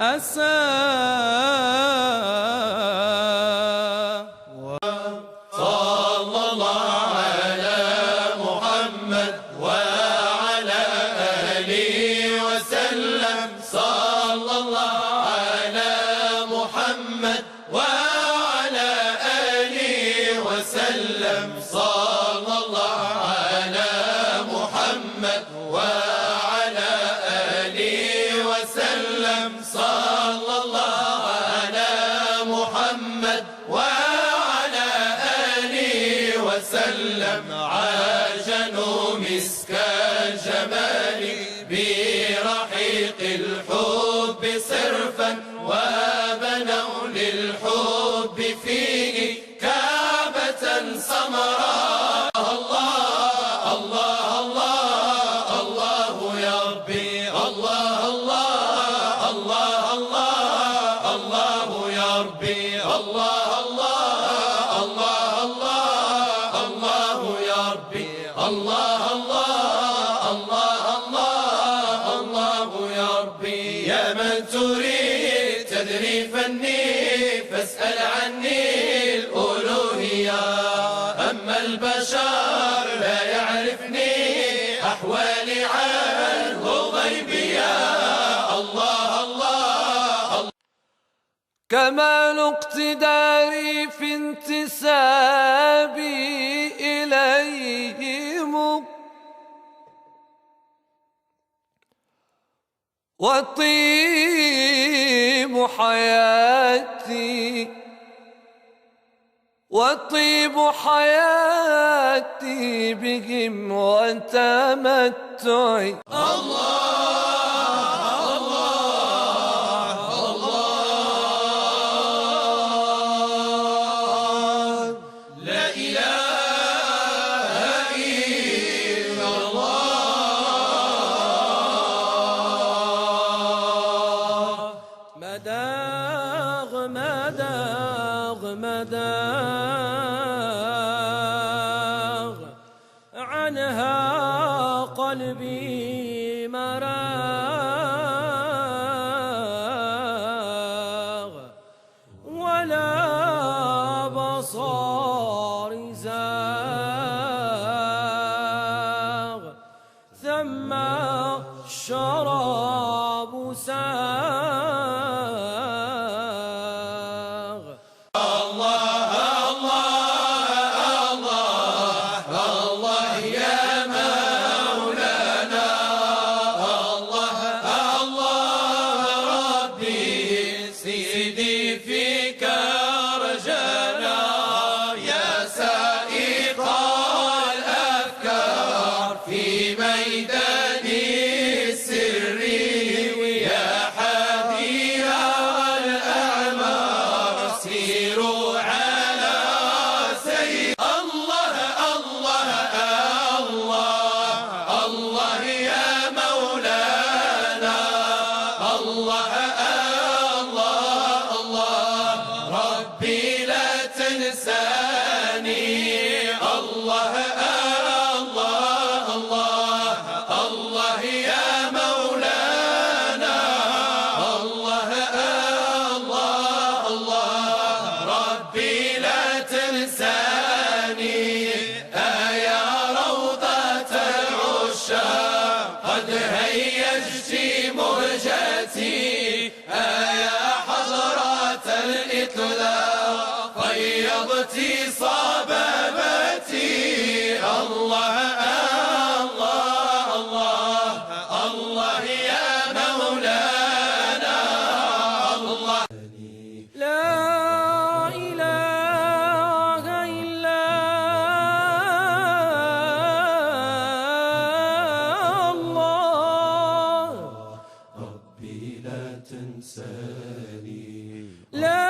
أساه. صلى الله على محمد وعلى آله وسلم. صلى الله على محمد وعلى آله وسلم. صلى الله على محمد وعلى آله وسلم. صلى الله على محمد وعلى آله وسلم. عاجنوا مسك الجمال برحيق الحب صرفا وبنوا للحب فيه كعبة سمراء. الله الله الله الله يا ربي. الله الله الله الله الله يا ربي. الله الله الله الله الله يا ربي. الله الله الله الله الله يا ربي. يا من تريد تدري فني فاسأل عني الألوهية. أما البشر لا يعرفني أحوالي عنه غيبية. الله الله. كمال اقتداري في انتسابي إليهم وطيب حياتي بهم وتمتعي. الله الله الله. لا إله إلا الله. مداغ مداغ مداغ عنها قلبي مراغ ولا بصار زاغ ثم الشراب ساغ. الله الله الله الله يا مولانا. الله الله ربي سيدي فيك رجانا. يا سائق الأفكار في ميدان السر ويا حديث الأعمار سيروا على سيد. الله الله الله الله يا مولانا. الله الله الله ربي لا تنساني. الله الله الله الله يا مولانا. الله الله الله ربي لا تنساني. يا روضة العشاق قد هيجت مهجتي. يا حضرة الإطلاق فيضت صبابتي. الله الله الله الله يا مولانا. الله لا إله إلا الله. ربي لا تنساني. لا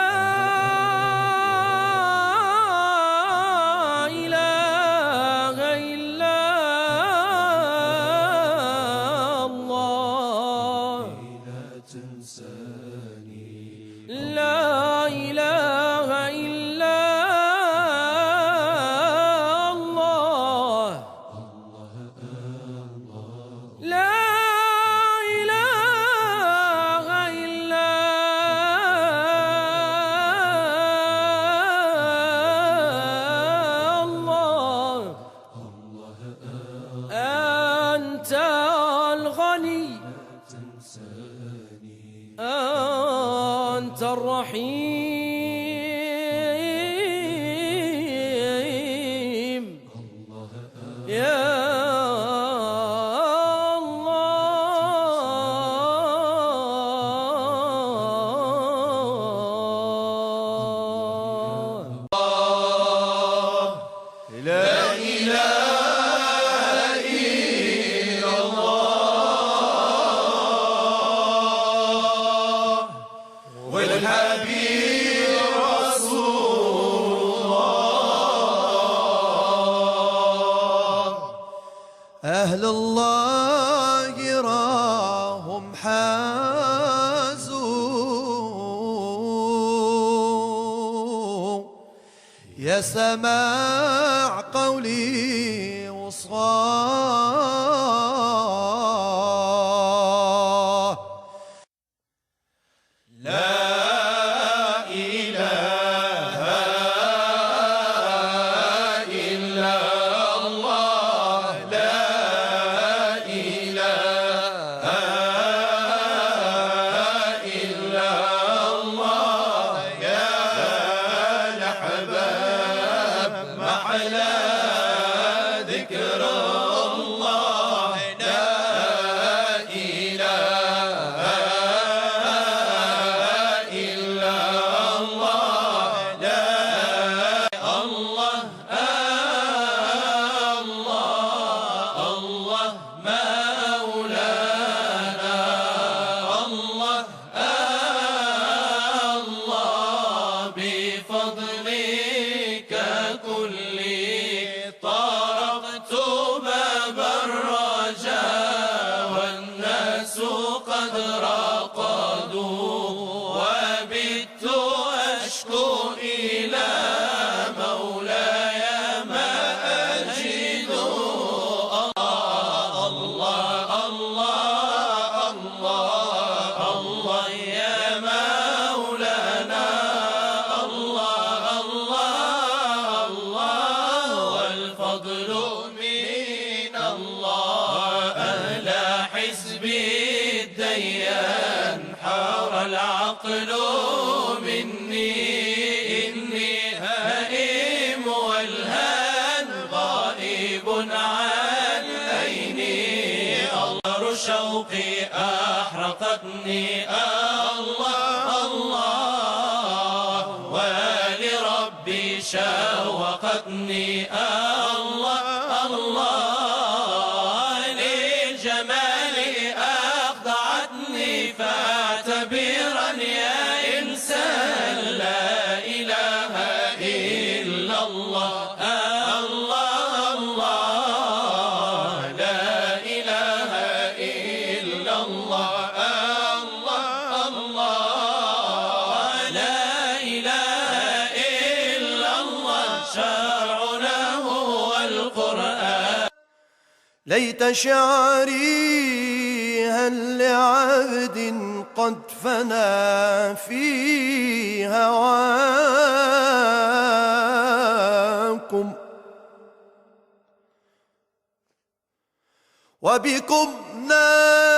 أهل الله راهم حازوا يا سماع قولي وصاه. لا إله إلا الله، لا إله إلا الله، يا الأحباب محلى ذكر الله. لا إله إلا الله، لا الله الله الله مولانا، الله الله بفضلك كلي طرقت باب الرجاء والناس قد رقدوا، وبت أشكو إلى مولاي ما أجد. الله الله الله الله يا مولانا، الله الله الله والفضل من الله. أهلا حزبي الديان حار العقل مني، إني هائم والهان غائب عن عيني. الله شوقي أحرقتني، الله الله ولربي شوقتني، الله الله للجمال أخضعتني. فاعتبرا يا إنسان لا إله إلا الله، الله الله لا إله إلا الله، الله الله لا إله إلا الله. شرعنا هو القرآن. ليت شعري هل لعبد قد فنى في هواكم، وبكم نال